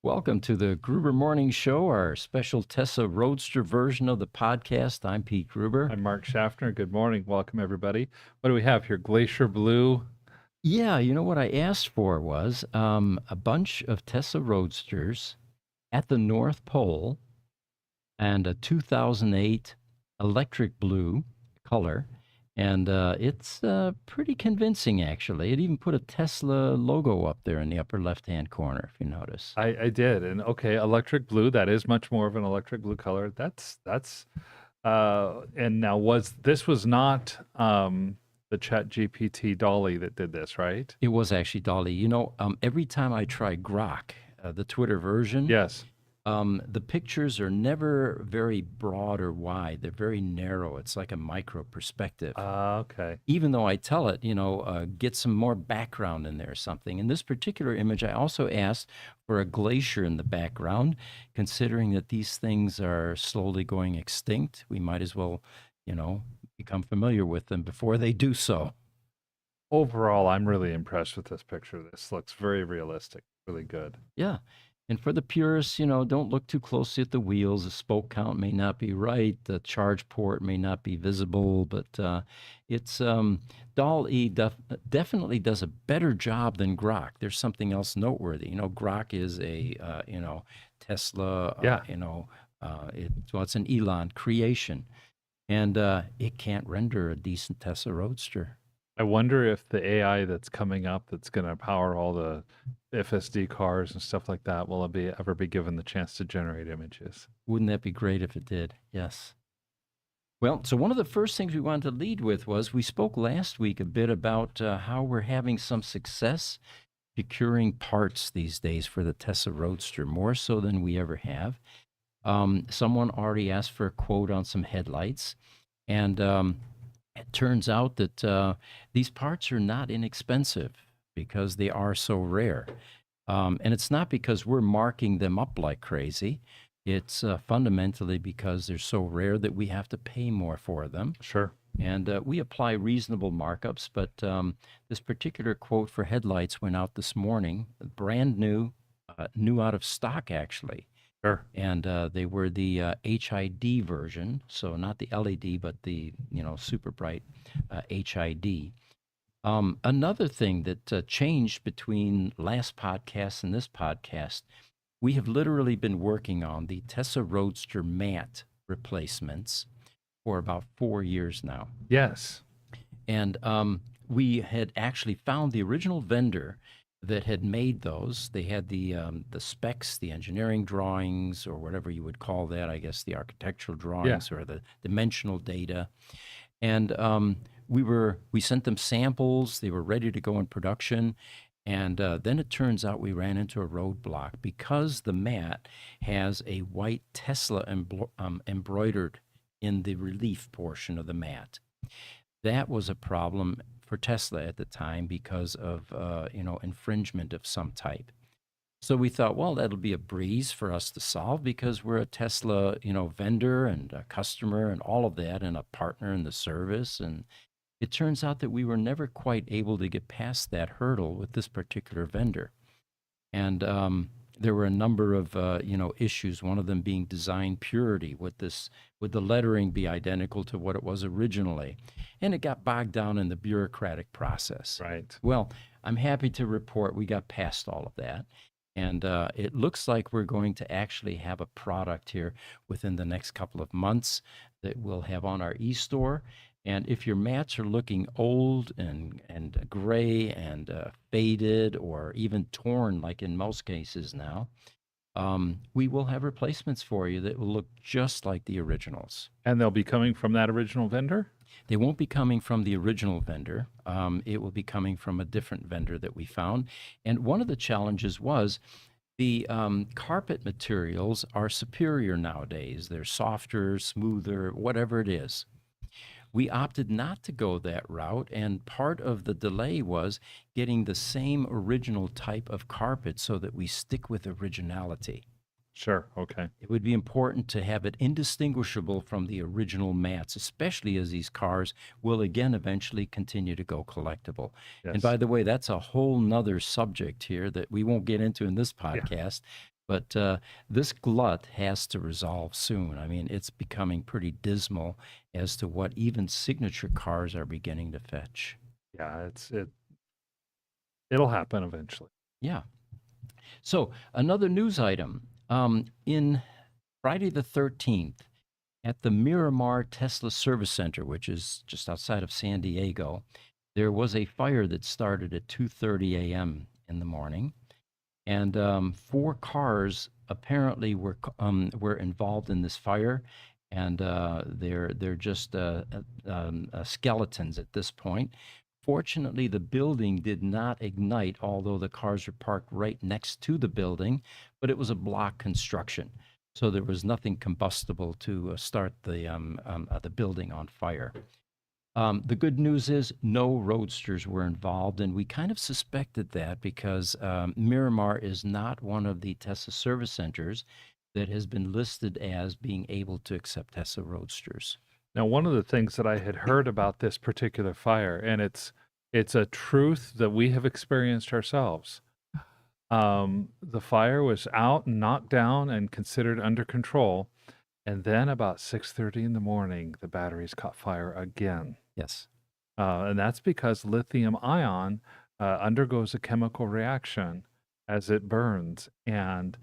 Welcome to the Gruber Morning Show, our special Tesla Roadster version of the podcast. I'm Pete Gruber. I'm Mark Schaffner. Good morning. Welcome, everybody. What do we have here? Glacier Blue. Yeah, you know what I asked for was a bunch of Tesla Roadsters at the North Pole and a 2008 electric blue color. And it's pretty convincing, actually. It even put a Tesla logo up there in the upper left-hand corner, if you notice. I did. And okay, electric blue. That is much more of an electric blue color. And now was not the Chat GPT Dolly that did this, right? It was actually Dolly. Every time I try Grok, the Twitter version, Yes. the pictures are never very broad or wide. They're very narrow. It's like a micro perspective. Okay. Even though I tell it, get some more background in there or something. In this particular image, I also asked for a glacier in the background, considering that these things are slowly going extinct. We might as well, become familiar with them before they do so. Overall, I'm really impressed with this picture. This looks very realistic, really good. Yeah. And for the purists, don't look too closely at the wheels. The spoke count may not be right. The charge port may not be visible, but it's DAL-E definitely does a better job than Grok. There's something else noteworthy. Grok is a Tesla. Yeah. It's an Elon creation, and it can't render a decent Tesla Roadster. I wonder if the AI that's coming up that's going to power all the FSD cars and stuff like that will ever be given the chance to generate images. Wouldn't that be great if it did? Yes. Well, so one of the first things we wanted to lead with was we spoke last week a bit about how we're having some success procuring parts these days for the Tesla Roadster, more so than we ever have. Someone already asked for a quote on some headlights, and it turns out that these parts are not inexpensive because they are so rare. And it's not because we're marking them up like crazy. It's fundamentally because they're so rare that we have to pay more for them. Sure. And we apply reasonable markups, but this particular quote for headlights went out this morning, brand new, new out of stock actually. Sure. And they were the HID version, so not the LED, but the super bright HID. Another thing that changed between last podcast and this podcast, we have literally been working on the Tesla Roadster matte replacements for about 4 years now. Yes. And we had actually found the original vendor that had made those. They had the specs, the engineering drawings, or whatever you would call that, I guess the architectural drawings or the dimensional data. And we sent them samples. They were ready to go in production. And then it turns out we ran into a roadblock because the mat has a white Tesla embroidered in the relief portion of the mat. That was a problem for Tesla at the time because of infringement of some type. So we thought, well, that'll be a breeze for us to solve because we're a Tesla, vendor and a customer and all of that, and a partner in the service. And it turns out that we were never quite able to get past that hurdle with this particular vendor. And there were a number of issues. One of them being design purity. Would the lettering be identical to what it was originally? And it got bogged down in the bureaucratic process. Right. Well, I'm happy to report we got past all of that. And it looks like we're going to actually have a product here within the next couple of months that we'll have on our e-store. And if your mats are looking old and gray and faded or even torn, like in most cases now, we will have replacements for you that will look just like the originals. And they'll be coming from that original vendor? They won't be coming from the original vendor. It will be coming from a different vendor that we found. And one of the challenges was the carpet materials are superior nowadays. They're softer, smoother, whatever it is. We opted not to go that route, and part of the delay was getting the same original type of carpet so that we stick with originality. Sure. Okay. It would be important to have it indistinguishable from the original mats, especially as these cars will again eventually continue to go collectible. Yes. And by the way, that's a whole nother subject here that we won't get into in this podcast. But this glut has to resolve soon. I mean, it's becoming pretty dismal as to what even signature cars are beginning to fetch. Yeah, it'll happen eventually. Yeah. So, another news item. In Friday the 13th, at the Miramar Tesla Service Center, which is just outside of San Diego, there was a fire that started at 2:30 a.m. in the morning, and four cars apparently were involved in this fire, and they're just skeletons at this point. Fortunately, the building did not ignite, although the cars were parked right next to the building, but it was a block construction, so there was nothing combustible to start the building on fire. The good news is no roadsters were involved, and we kind of suspected that because Miramar is not one of the Tesla service centers that has been listed as being able to accept Tesla roadsters. Now, one of the things that I had heard about this particular fire, and it's a truth that we have experienced ourselves. The fire was out and knocked down and considered under control, and then about 6:30 in the morning, the batteries caught fire again. Yes, And that's because lithium ion undergoes a chemical reaction as it burns, and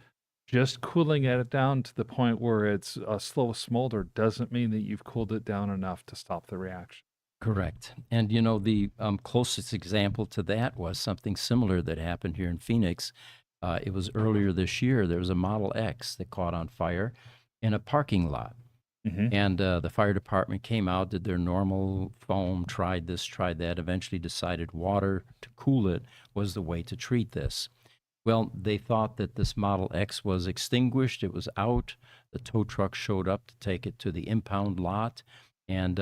just cooling it down to the point where it's a slow smolder doesn't mean that you've cooled it down enough to stop the reaction. correct. And you know, the closest example to that was something similar that happened here in Phoenix. It was earlier this year. There was a Model X that caught on fire in a parking lot. Hmm. And the fire department came out, did their normal foam, tried this, tried that, eventually decided water to cool it was the way to treat this. Well, they thought that this Model X was extinguished, it was out. The tow truck showed up to take it to the impound lot. And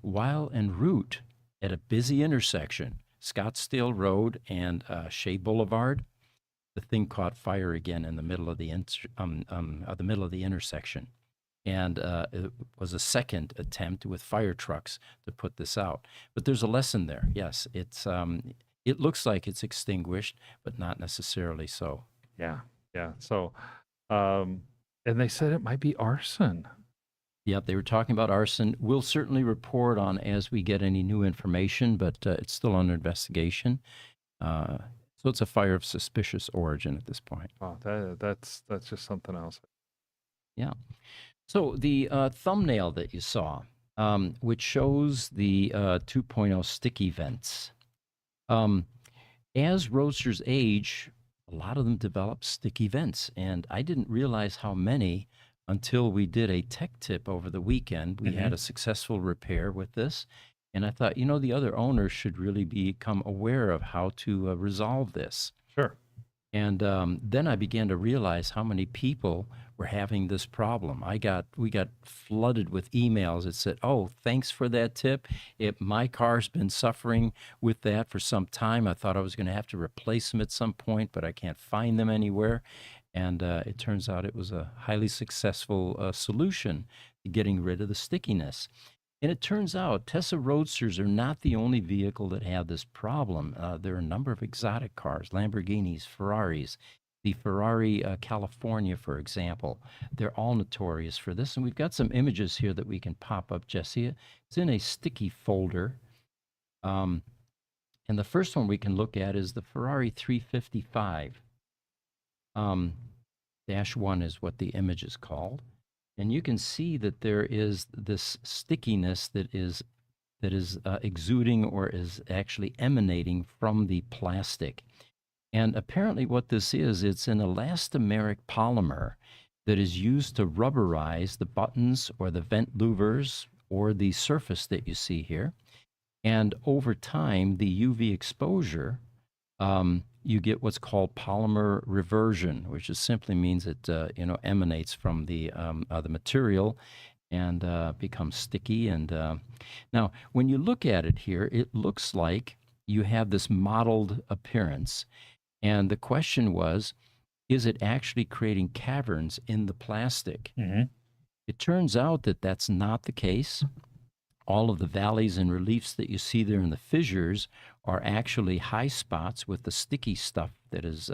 while en route at a busy intersection, Scottsdale Road and Shea Boulevard, the thing caught fire again in the middle of the middle of the intersection, and it was a second attempt with fire trucks to put this out. But there's a lesson there. Yes, it looks like it's extinguished, but not necessarily so. Yeah, yeah. So, um, and they said it might be arson. Yep, they were talking about arson. We'll certainly report on as we get any new information, but it's still under investigation. Uh, so it's a fire of suspicious origin at this point. Wow, that's just something else. Yeah. So the thumbnail that you saw, which shows the 2.0 sticky vents, um, as roadsters age, a lot of them develop sticky vents, and I didn't realize how many until we did a tech tip over the weekend. We Hmm. had a successful repair with this, and I thought, you know, the other owners should really become aware of how to resolve this. Sure. And then I began to realize how many people were having this problem. We got flooded with emails that said, "Oh, thanks for that tip. My car's been suffering with that for some time. I thought I was going to have to replace them at some point, but I can't find them anywhere." And it turns out it was a highly successful solution to getting rid of the stickiness. And it turns out Tesla Roadsters are not the only vehicle that have this problem. There are a number of exotic cars, Lamborghinis, Ferraris. The Ferrari California, for example, they're all notorious for this. And we've got some images here that we can pop up, Jesse. It's in a sticky folder. Um, and the first one we can look at is the Ferrari 355. Dash 1 is what the image is called. And you can see that there is this stickiness that is exuding or is actually emanating from the plastic. And apparently, what this is, it's an elastomeric polymer that is used to rubberize the buttons or the vent louvers or the surface that you see here. And over time, the UV exposure, you get what's called polymer reversion, which just simply means it emanates from the material and becomes sticky. And now, when you look at it here, it looks like you have this mottled appearance. And the question was, is it actually creating caverns in the plastic? Hmm. It turns out that that's not the case. all of the valleys and reliefs that you see there in the fissures are actually high spots with the sticky stuff that's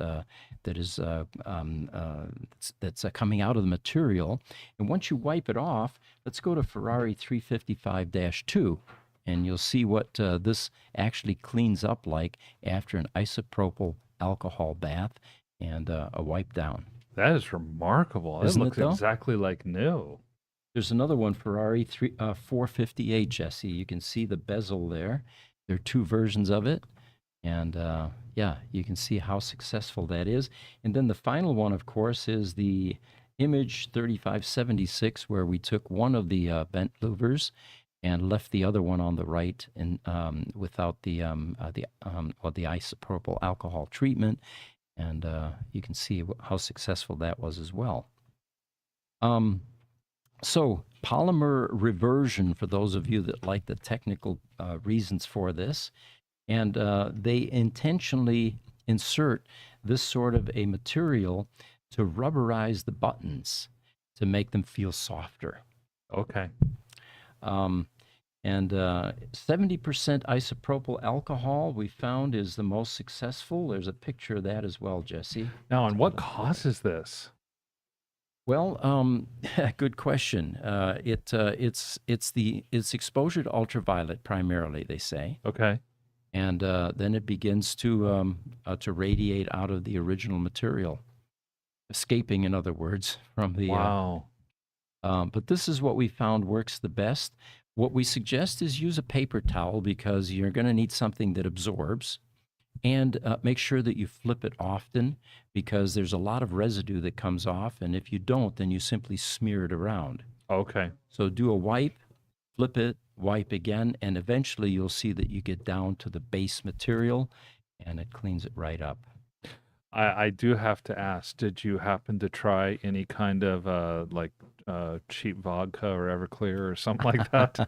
coming out of the material. And once you wipe it off, let's go to Ferrari 355-2, and you'll see what this actually cleans up like after an isopropyl alcohol bath and a wipe down. That is remarkable. It Isn't it looks though? exactly like new. There's another one, Ferrari 458, Jesse. You can see the bezel there. There are two versions of it. And yeah, you can see how successful that is. And then the final one, of course, is the Image 3576, where we took one of the bent louvers and left the other one on the right, and without the isopropyl alcohol treatment. And you can see how successful that was as well. So polymer reversion, for those of you that like the technical reasons for this, and they intentionally insert this sort of a material to rubberize the buttons to make them feel softer. Okay. And 70% isopropyl alcohol we found is the most successful. There's a picture of that as well, Jesse. Now, and what causes this? Well, good question. It's exposure to ultraviolet primarily, they say, Okay. and then it begins to radiate out of the original material, escaping, in other words, from the. Wow. But this is what we found works the best. What we suggest is use a paper towel because you're going to need something that absorbs. And make sure that you flip it often because there's a lot of residue that comes off. And if you don't, then you simply smear it around. Okay. So do a wipe, flip it, wipe again, and eventually you'll see that you get down to the base material and it cleans it right up. I do have to ask, did you happen to try any kind of cheap vodka or Everclear or something like that?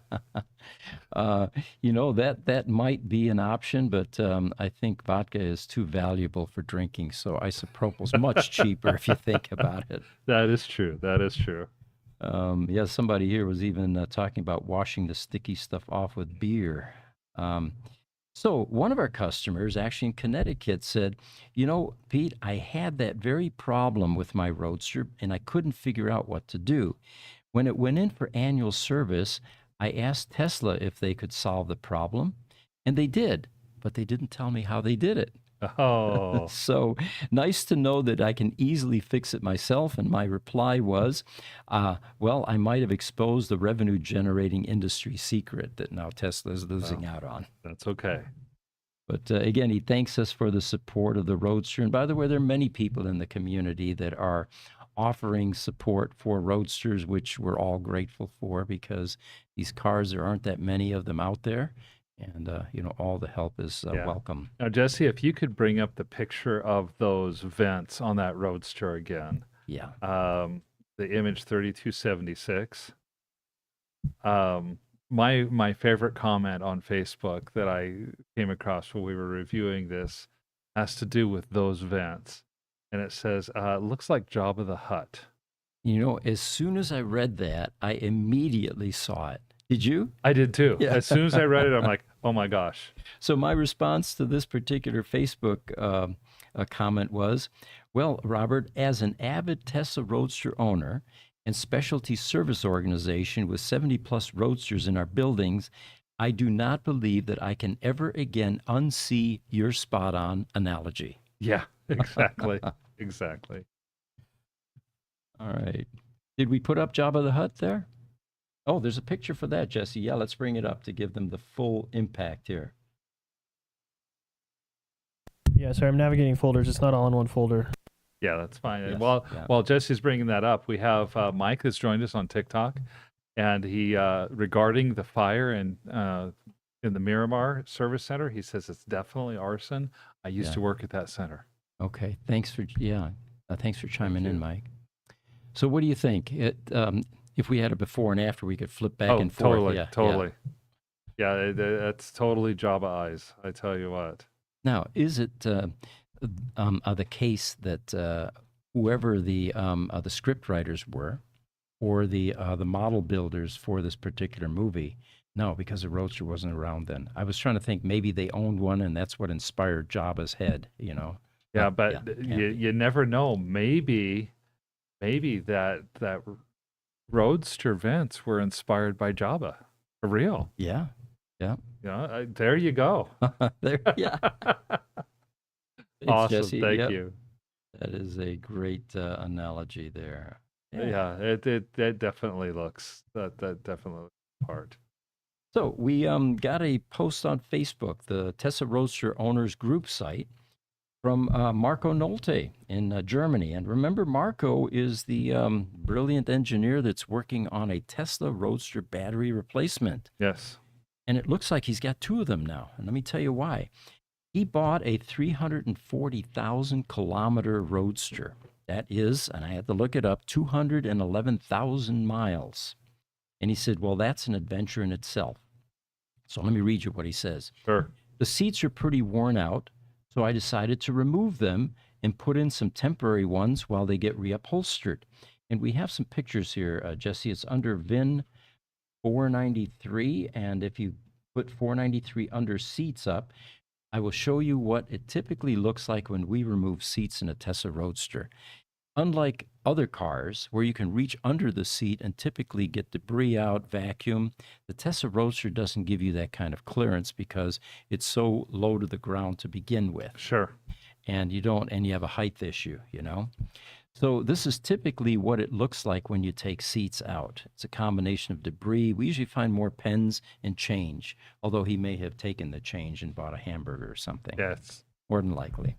That might be an option, but I think vodka is too valuable for drinking. So isopropyl's much cheaper if you think about it. That is true. That is true. Yeah, somebody here was even talking about washing the sticky stuff off with beer. So one of our customers, actually in Connecticut, said, Pete, I had that very problem with my Roadster, and I couldn't figure out what to do. When it went in for annual service, I asked Tesla if they could solve the problem, and they did, but they didn't tell me how they did it. Oh, So nice to know that I can easily fix it myself. And my reply was, well, I might have exposed the revenue generating industry secret that now Tesla is losing out on. that's okay. But again, he thanks us for the support of the Roadster. And by the way, there are many people in the community that are offering support for Roadsters, which we're all grateful for because these cars, there aren't that many of them out there. And, all the help is Yeah. welcome. Now, Jesse, if you could bring up the picture of those vents on that Roadster again, Yeah. the Image 3276. My favorite comment on Facebook that I came across when we were reviewing this has to do with those vents, and it says, "Looks like Jabba the Hutt." As soon as I read that, I immediately saw it. Did you? I did too. Yeah. As soon as I read it, I'm like, "Oh my gosh!" So my response to this particular Facebook comment was, well, Robert, as an avid Tesla Roadster owner and specialty service organization with 70 plus Roadsters in our buildings, I do not believe that I can ever again unsee your spot on analogy. Yeah, exactly, exactly. All right. Did we put up Jabba the Hutt there? Oh, there's a picture for that, Jesse. Yeah, let's bring it up to give them the full impact here. Yeah, sorry, I'm navigating folders. It's not all in one folder. Yeah, that's fine. And Yes, while yeah. while Jesse's bringing that up, we have Mike that's joined us on TikTok, and he regarding the fire in the Miramar Service Center, he says it's definitely arson. I used Yeah. to work at that center. Okay, thanks for chiming in, you. Mike. So what do you think? If we had a before and after, we could flip back Oh, and forth. totally, Yeah, totally. Yeah, that's totally Jabba eyes. I tell you what. Now, is it the case that whoever the script writers were, or the model builders for this particular movie. No, because the Roadster wasn't around then. I was trying to think maybe they owned one and that's what inspired Jabba's head, you know. Yeah, But but yeah, can't you be. you never know. Maybe that Roadster vents were inspired by Jabba, for real. Yeah. Yeah. Yeah, there you go. There, yeah. Thanks, Awesome, Jesse. thank Yep. you. That is a great analogy there. Yeah. Yeah, it definitely looks that definitely looks the part. So we got a post on Facebook, the Tesla Roadster Owners Group site, from Marco Nolte in Germany. And remember, Marco is the brilliant engineer that's working on a Tesla Roadster battery replacement. Yes. And it looks like he's got two of them now. And let me tell you why. He bought a 340,000 kilometer Roadster. That is, and I had to look it up, 211,000 miles. And he said, well, that's an adventure in itself. So let me read you what he says. Sure. The seats are pretty worn out, so I decided to remove them and put in some temporary ones while they get reupholstered. And we have some pictures here, Jesse. It's under VIN 493. And if you put 493 under seats up, I will show you what it typically looks like when we remove seats in a Tesla Roadster. Unlike other cars where you can reach under the seat and typically get debris out, vacuum, the Tesla Roadster doesn't give you that kind of clearance because it's so low to the ground to begin with. Sure. And you have a height issue, you know? So this is typically what it looks like when you take seats out. It's a combination of debris. We usually find more pens and change, although he may have taken the change and bought a hamburger or something. Yes. More than likely.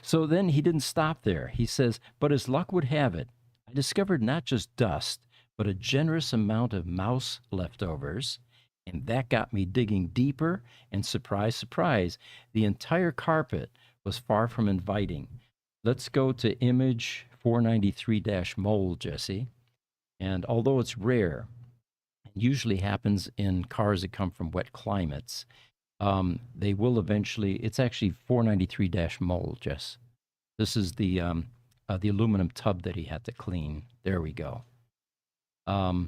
So then he didn't stop there. He says, but as luck would have it, I discovered not just dust, but a generous amount of mouse leftovers. And that got me digging deeper. And surprise, surprise, the entire carpet was far from inviting. Let's go to image 493 mold, Jesse. And although it's rare, it usually happens in cars that come from wet climates. They will eventually. It's actually 493 mold, Jess. This is the aluminum tub that he had to clean. There we go. I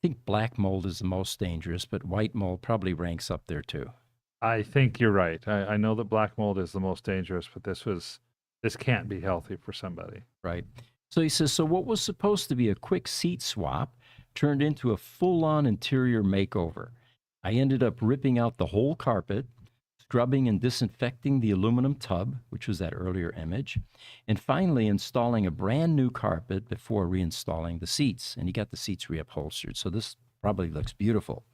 think black mold is the most dangerous, but white mold probably ranks up there too. I think you're right. I know that black mold is the most dangerous, but this can't be healthy for somebody. Right. So he says, so what was supposed to be a quick seat swap turned into a full-on interior makeover. I ended up ripping out the whole carpet, scrubbing and disinfecting the aluminum tub, which was that earlier image, and finally installing a brand new carpet before reinstalling the seats. And he got the seats reupholstered. So this probably looks beautiful.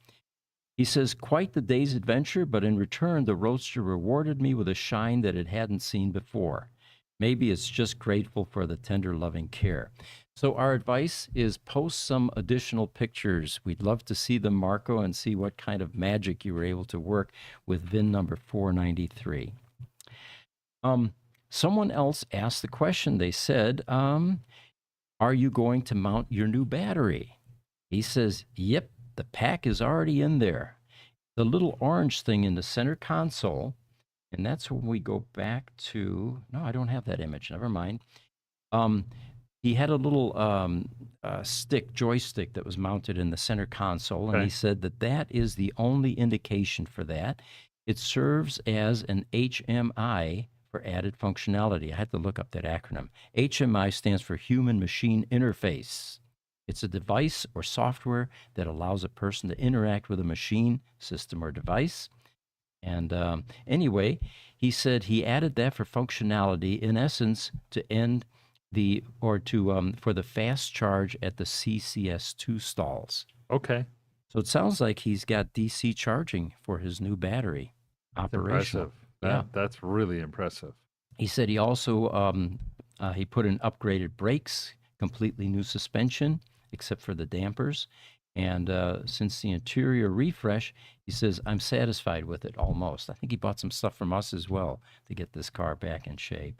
He says, quite the day's adventure, but in return, the Roadster rewarded me with a shine that it hadn't seen before. Maybe it's just grateful for the tender, loving care. So our advice is post some additional pictures. We'd love to see them, Marco, and see what kind of magic you were able to work with VIN number 493. Someone else asked the question. They said, are you going to mount your new battery? He says, yep, the pack is already in there. The little orange thing in the center console, and that's when we go back to, no, I don't have that image. Never mind. He had a little joystick that was mounted in the center console, and he said that that is the only indication for that. It serves as an HMI for added functionality. I had to look up that acronym. HMI stands for Human Machine Interface. It's a device or software that allows a person to interact with a machine, system, or device. And anyway, he said he added that for functionality, in essence, to end for the fast charge at the CCS2 stalls. Okay. So it sounds like he's got DC charging for his new battery operational. Impressive. That's really impressive. He said he also he put in upgraded brakes, completely new suspension, except for the dampers. And since the interior refresh, he says, I'm satisfied with it almost. I think he bought some stuff from us as well to get this car back in shape.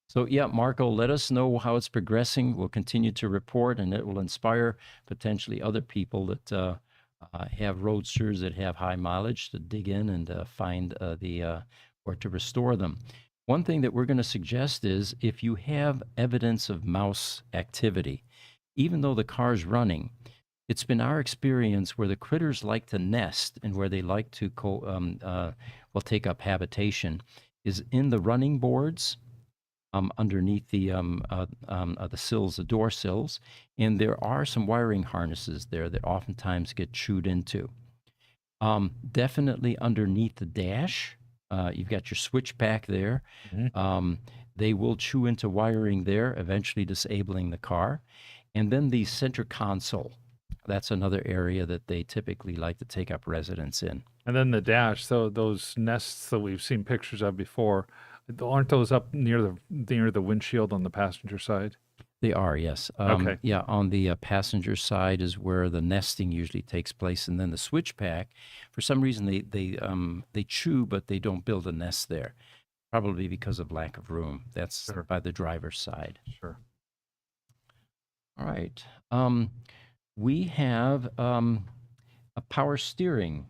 So, yeah, Marco, let us know how it's progressing. We'll continue to report, and it will inspire potentially other people that have Roadsters that have high mileage to dig in and find or to restore them. One thing that we're going to suggest is if you have evidence of mouse activity, even though the car's running. It's been our experience where the critters like to nest and where they like to take up habitation is in the running boards underneath the sills, the door sills, and there are some wiring harnesses there that oftentimes get chewed into. Definitely underneath the dash, you've got your switch pack there. Mhm. They will chew into wiring there, eventually disabling the car. And then the center console. That's another area that they typically like to take up residence in. And then the dash, so those nests that we've seen pictures of before, aren't those up near the windshield on the passenger side? They are, yes. Okay. Yeah, on the passenger side is where the nesting usually takes place, and then the switch pack, for some reason they chew, but they don't build a nest there, probably because of lack of room. That's Sure. by the driver's side. Sure. All right. We have a power steering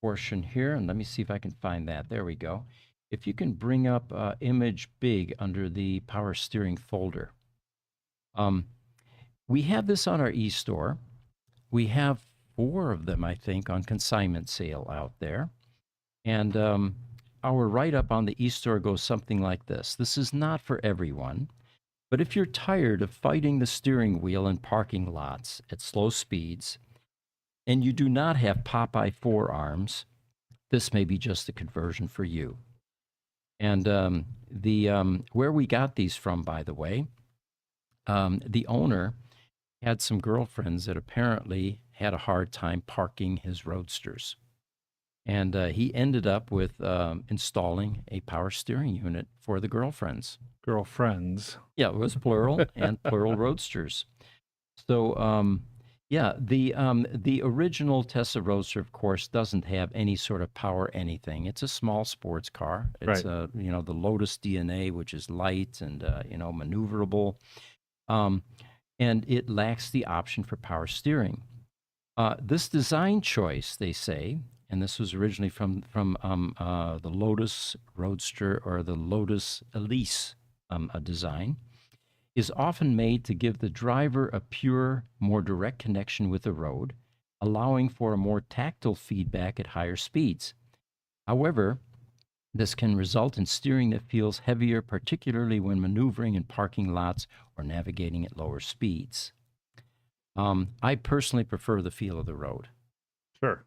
portion here, and let me see if I can find that. There we go. If you can bring up image big under the power steering folder. We have this on our e-store. We have 4 of them, I think, on consignment sale out there. And our write-up on the e-store goes something like this. This is not for everyone, but if you're tired of fighting the steering wheel in parking lots at slow speeds, and you do not have Popeye forearms, this may be just a conversion for you. And where we got these from, by the way, the owner had some girlfriends that apparently had a hard time parking his Roadsters. And he ended up with installing a power steering unit for the girlfriends. Girlfriends. Yeah, it was plural and plural Roadsters. So, yeah, the original Tesla Roadster, of course, doesn't have any sort of power anything. It's a small sports car. It's Right. the Lotus DNA, which is light and maneuverable, and it lacks the option for power steering. This design choice, they say, and this was originally from the Lotus Roadster or the Lotus Elise a design, is often made to give the driver a pure, more direct connection with the road, allowing for a more tactile feedback at higher speeds. However, this can result in steering that feels heavier, particularly when maneuvering in parking lots or navigating at lower speeds. I personally prefer the feel of the road. Sure.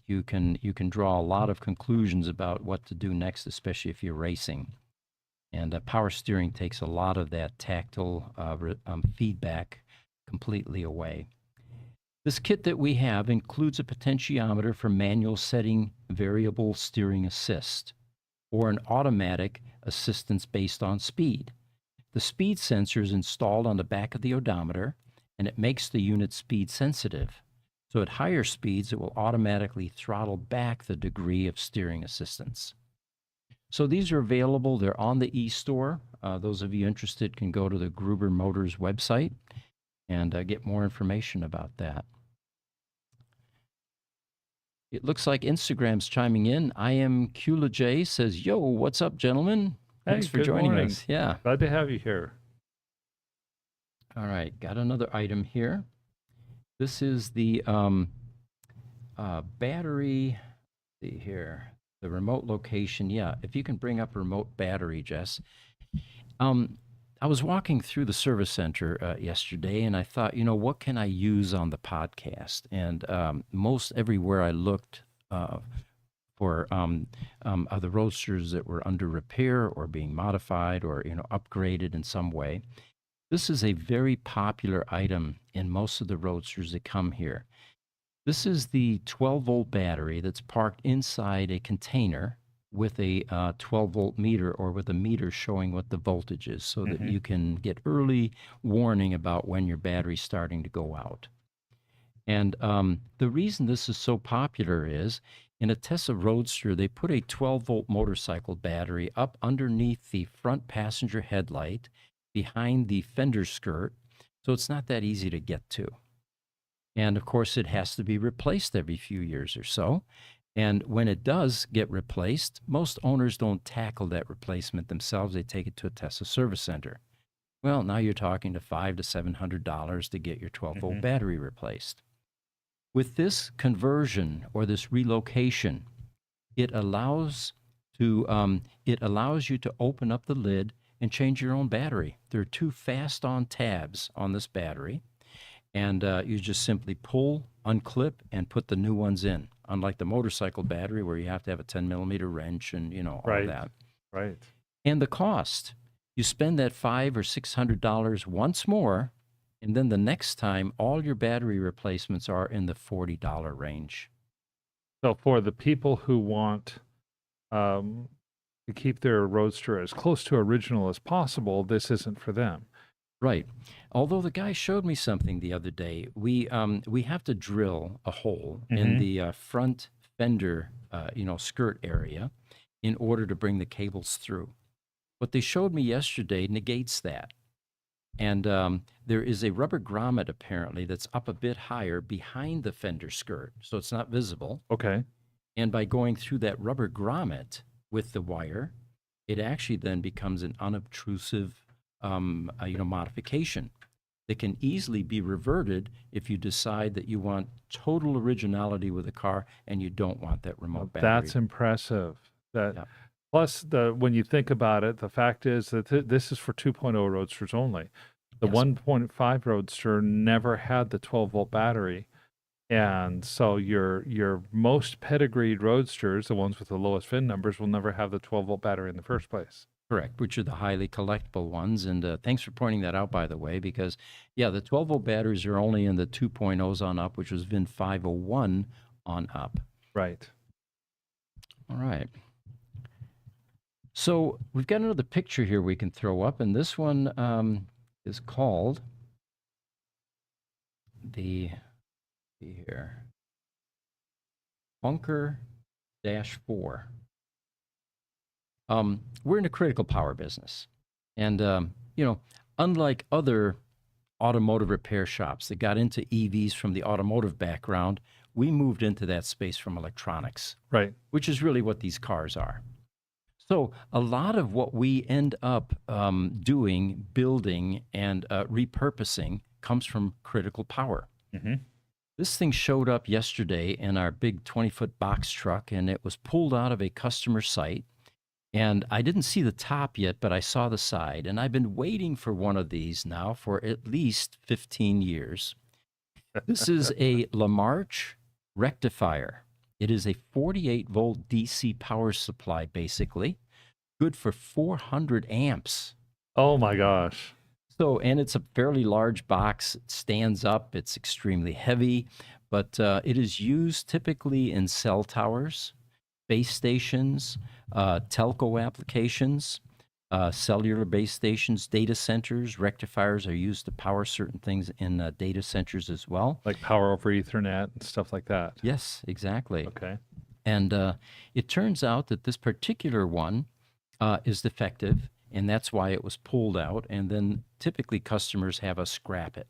You can draw a lot of conclusions about what to do next, especially if you're racing. And power steering takes a lot of that tactile feedback completely away. This kit that we have includes a potentiometer for manual setting variable steering assist or an automatic assistance based on speed. The speed sensor is installed on the back of the odometer, and it makes the unit speed sensitive. So at higher speeds, it will automatically throttle back the degree of steering assistance. So these are available. They're on the e-store. Those of you interested can go to the Gruber Motors website and get more information about that. It looks like Instagram's chiming in. I am Kula J says, "Yo, what's up, gentlemen? Thanks Hey, for good joining morning. us." Yeah. Glad to have you here. All right. Got another item here. This is the battery. Let's see here. The remote location. Yeah. If you can bring up remote battery, Jess. I was walking through the service center yesterday, and I thought, what can I use on the podcast? And most everywhere I looked for other roadsters that were under repair or being modified or upgraded in some way. This is a very popular item in most of the roadsters that come here. This is the 12-volt battery that's parked inside a container with a 12-volt meter or with a meter showing what the voltage is so that you can get early warning about when your battery's starting to go out. And the reason this is so popular is in a Tesla Roadster, they put a 12-volt motorcycle battery up underneath the front passenger headlight behind the fender skirt, so it's not that easy to get to. And of course, it has to be replaced every few years or so. And when it does get replaced, most owners don't tackle that replacement themselves. They take it to a Tesla service center. Well, now you're talking to $500 to $700 to get your 12-volt Mhm. battery replaced. With this conversion or this relocation, it allows it allows you to open up the lid and change your own battery. There are two fast-on tabs on this battery, and you just simply pull, unclip, and put the new ones in. Unlike the motorcycle battery, where you have to have a 10 millimeter wrench and all of Right. that. Right. And the cost, you spend that $500 or $600 once more, and then the next time, all your battery replacements are in the $40 range. So for the people who want um, to keep their Roadster as close to original as possible, this isn't for them. Right. Although the guy showed me something the other day, we have to drill a hole in Mhm. the front fender, skirt area, in order to bring the cables through. What they showed me yesterday negates that. And there is a rubber grommet apparently that's up a bit higher behind the fender skirt, so it's not visible. Okay. And by going through that rubber grommet with the wire, it actually then becomes an unobtrusive, modification that can easily be reverted if you decide that you want total originality with the car and you don't want that remote battery. That's impressive. That Yeah. plus when you think about it, the fact is that this is for 2.0 Roadsters only. The Yes. 1.5 Roadster never had the 12-volt battery. And so your most pedigreed Roadsters, the ones with the lowest VIN numbers, will never have the 12-volt battery in the first place. Correct, which are the highly collectible ones. And thanks for pointing that out, by the way, because, yeah, the 12-volt batteries are only in the 2.0s on up, which was VIN 501 on up. Right. All right. So we've got another picture here we can throw up, and this one is called here, Bunker Dash 4. We're in the critical power business. And, unlike other automotive repair shops that got into EVs from the automotive background, we moved into that space from electronics, Right. which is really what these cars are. So a lot of what we end up doing, building, and repurposing comes from critical power. Mm-hmm. This thing showed up yesterday in our big 20-foot box truck, and it was pulled out of a customer site. And I didn't see the top yet, but I saw the side. And I've been waiting for one of these now for at least 15 years. This is a Lamarche rectifier. It is a 48-volt DC power supply, basically, good for 400 amps. Oh my gosh. So, and it's a fairly large box. It stands up. It's extremely heavy, but it is used typically in cell towers, base stations, telco applications, cellular base stations, data centers. Rectifiers are used to power certain things in data centers as well. Like power over Ethernet and stuff like that. Yes, exactly. Okay. And it turns out that this particular one is defective, and that's why it was pulled out. And then typically customers have us scrap it.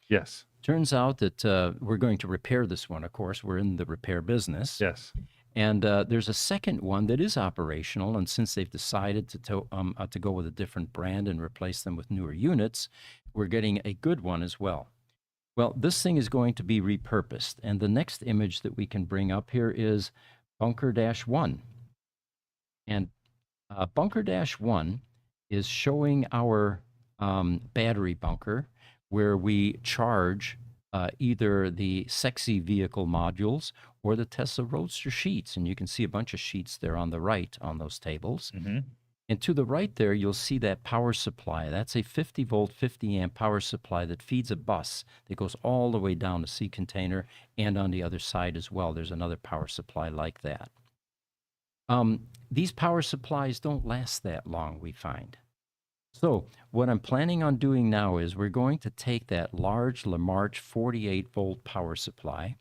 Yes. Turns out that we're going to repair this one, of course. We're in the repair business. Yes. And there's a second one that is operational, and since they've decided to go with a different brand and replace them with newer units, we're getting a good one as well. Well, this thing is going to be repurposed, and the next image that we can bring up here is Bunker Dash 1. And Bunker Dash 1 is showing our battery bunker where we charge either the sexy vehicle modules or the Tesla Roadster sheets. And you can see a bunch of sheets there on the right on those tables. Mm-hmm. And to the right there, you'll see that power supply. That's a 50-volt, 50-amp power supply that feeds a bus that goes all the way down the sea container, and on the other side as well, there's another power supply like that. These power supplies don't last that long, we find. So what I'm planning on doing now is we're going to take that large Lamarche 48-volt power supply,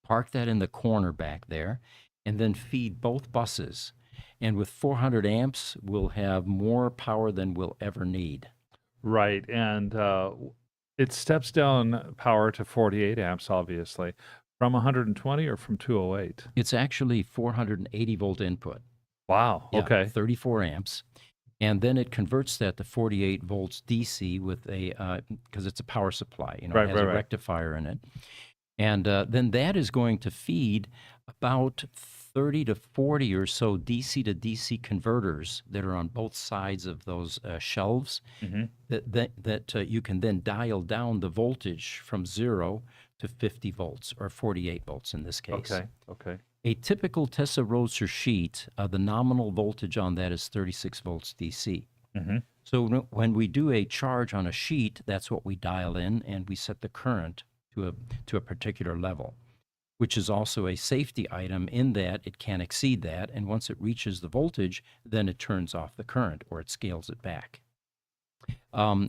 park that in the corner back there, and then feed both buses. And with 400 amps, we'll have more power than we'll ever need. Right. And it steps down power to 48 amps, obviously, from 120 or from 208. It's actually 480-volt input. Wow. Yeah, Okay. 34 amps. and then it converts that to 48 volts DC with a because it's a power supply. You know, it Right, has right, a right. rectifier in it, and then that is going to feed about 30 to 40 or so DC to DC converters that are on both sides of those shelves Mm-hmm. that you can then dial down the voltage from 0 to 50 volts or 48 volts in this case. Okay, okay. A typical Tesla Roadster sheet, the nominal voltage on that is 36 volts DC. Mm-hmm. So when we do a charge on a sheet, that's what we dial in, and we set the current to a particular level, which is also a safety item in that it can't exceed that, and once it reaches the voltage, then it turns off the current or it scales it back.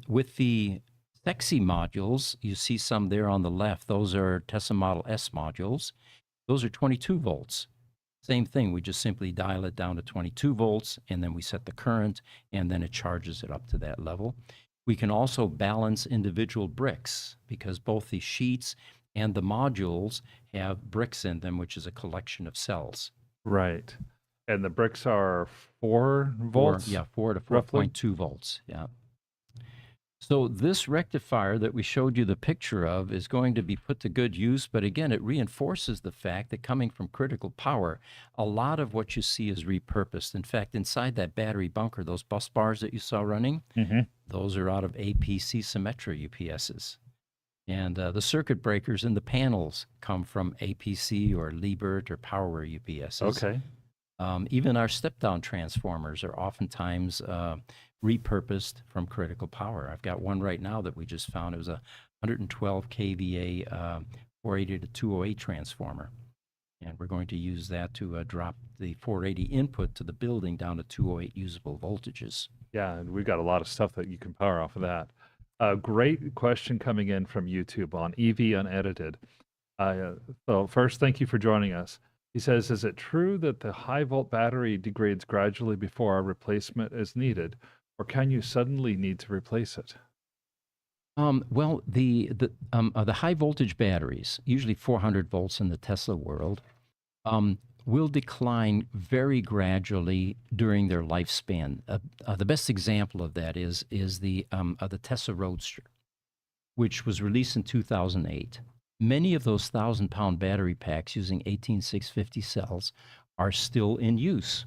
With the sexy modules, you see some there on the left. Those are Tesla Model S modules. Those are 22 volts. Same thing, we just simply dial it down to 22 volts, and then we set the current, and then it charges it up to that level. We can also balance individual bricks because both the sheets and the modules have bricks in them, which is a collection of cells. Right. And the bricks are 4 Four, volts? yeah, 4 to roughly? 4.2 volts. Yeah. So this rectifier that we showed you the picture of is going to be put to good use, but again, it reinforces the fact that coming from critical power, a lot of what you see is repurposed. In fact, inside that battery bunker, those bus bars that you saw running, Mm-hmm. those are out of APC Symetra UPSs. And the circuit breakers in the panels come from APC or Liebert or Power UPSs. Okay. Even our step-down transformers are oftentimes repurposed from critical power. I've got one right now that we just found. It was a 112 kVA 480 to 208 transformer. And we're going to use that to drop the 480 input to the building down to 208 usable voltages. Yeah, and we've got a lot of stuff that you can power off of that. Great question coming in from YouTube on EV Unedited. So first, thank you for joining us. He says, is it true that the high volt battery degrades gradually before a replacement is needed, or can you suddenly need to replace it? Well, the high voltage batteries, usually 400 volts in the Tesla world, will decline very gradually during their lifespan. The best example of that is the Tesla Roadster, which was released in 2008. Many of those 1,000-pound battery packs using 18650 cells are still in use,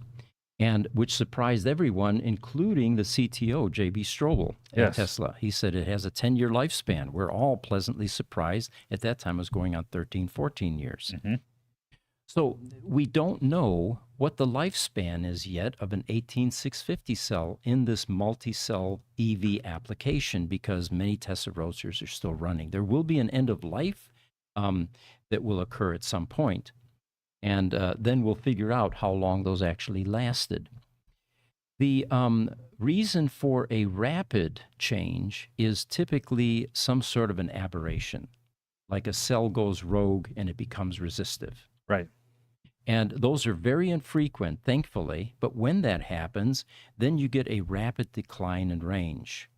and which surprised everyone, including the CTO, J.B. Strobel at Yes. Tesla. He said it has a 10-year lifespan. We're all pleasantly surprised. At that time, it was going on 13, 14 years. Mm-hmm. So we don't know what the lifespan is yet of an 18650 cell in this multi-cell EV application because many Tesla Roadsters are still running. There will be an end of life that will occur at some point, and then we'll figure out how long those actually lasted. The reason for a rapid change is typically some sort of an aberration, like a cell goes rogue and it becomes resistive. Right. And those are very infrequent, thankfully, but when that happens, then you get a rapid decline in range.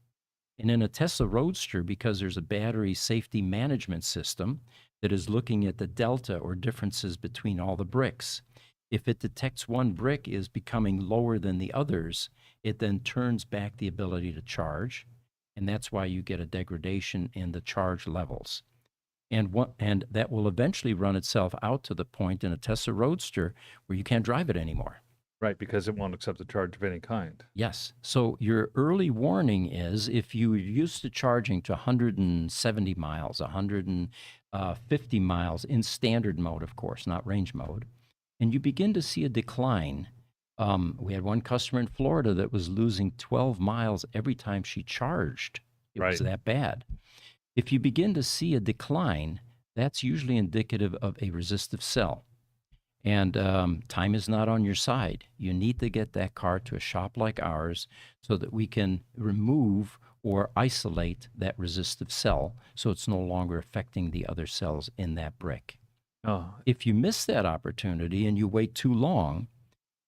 And in a Tesla Roadster, because there's a battery safety management system that is looking at the delta or differences between all the bricks, if it detects one brick is becoming lower than the others, it then turns back the ability to charge, and that's why you get a degradation in the charge levels. And that will eventually run itself out to the point in a Tesla Roadster where you can't drive it anymore. Right, because it won't accept a charge of any kind. Yes. So your early warning is if you're used to charging to 170 miles, 150 miles in standard mode, of course, not range mode, and you begin to see a decline. We had one customer in Florida that was losing 12 miles every time she charged. It was Right. that bad. If you begin to see a decline, that's usually indicative of a resistive cell. And time is not on your side. You need to get that car to a shop like ours so that we can remove or isolate that resistive cell so it's no longer affecting the other cells in that brick. Oh, If you miss that opportunity and you wait too long,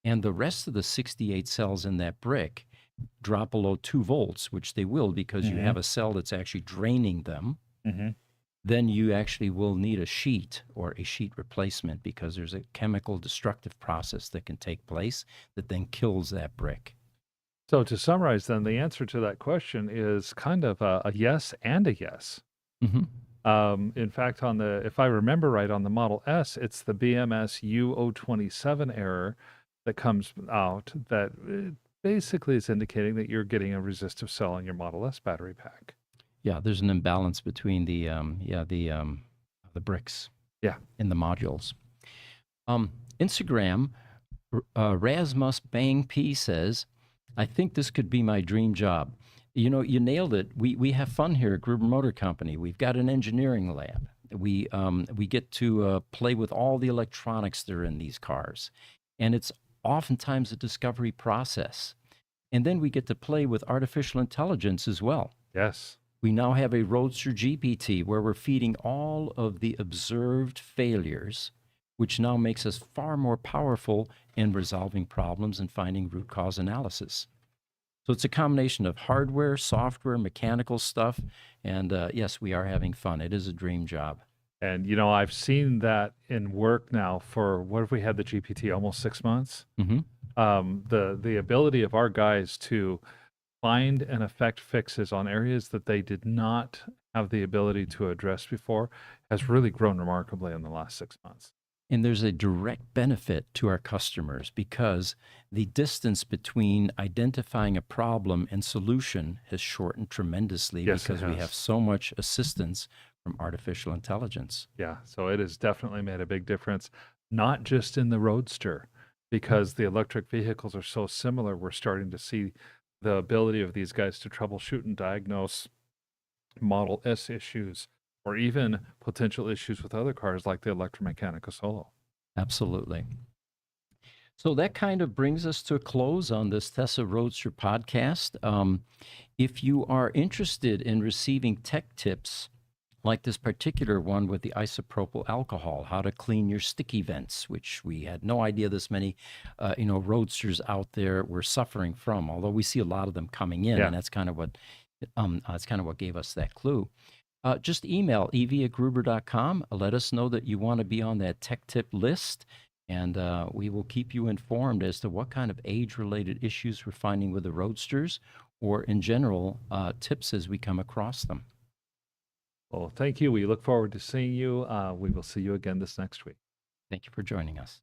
and the rest of the 68 cells in that brick drop below 2 volts, which they will because you Mhm. have a cell that's actually draining them, mm-hmm. then you actually will need a sheet or a sheet replacement because there's a chemical destructive process that can take place that then kills that brick. So to summarize, then the answer to that question is kind of a yes and a yes. Hmm. In fact, if I remember right, on the Model S, it's the BMS U027 error that comes out that basically is indicating that you're getting a resistive cell in your Model S battery pack. Yeah, there's an imbalance between the bricks Yeah. in the modules. Instagram, Rasmus Bang P says, I think this could be my dream job. You know, you nailed it. We have fun here at Gruber Motor Company. We've got an engineering lab. We get to play with all the electronics that are in these cars, and it's oftentimes a discovery process. And then we get to play with artificial intelligence as well. Yes. We now have a Roadster GPT where we're feeding all of the observed failures, which now makes us far more powerful in resolving problems and finding root cause analysis. So it's a combination of hardware, software, mechanical stuff, and yes, we are having fun. It is a dream job. And I've seen that in work now for what have we had the GPT almost 6 months? Mm-hmm. The ability of our guys to find and effect fixes on areas that they did not have the ability to address before has really grown remarkably in the last 6 months. And there's a direct benefit to our customers because the distance between identifying a problem and solution has shortened tremendously Yes, it because we has. have so much assistance from artificial intelligence. Yeah, so it has definitely made a big difference, not just in the Roadster, because the electric vehicles are so similar. We're starting to see the ability of these guys to troubleshoot and diagnose Model S issues or even potential issues with other cars like the electromechanical Solo. Absolutely. So that kind of brings us to a close on this Tesla Roadster podcast. If you are interested in receiving tech tips like this particular one with the isopropyl alcohol, how to clean your sticky vents, which we had no idea this many, roadsters out there were suffering from. Although we see a lot of them coming in, Yeah. and that's kind of what gave us that clue. Just email ev@gruber.com. Let us know that you want to be on that tech tip list, and we will keep you informed as to what kind of age-related issues we're finding with the roadsters, or in general, tips as we come across them. Well, thank you. We look forward to seeing you. We will see you again this next week. Thank you for joining us.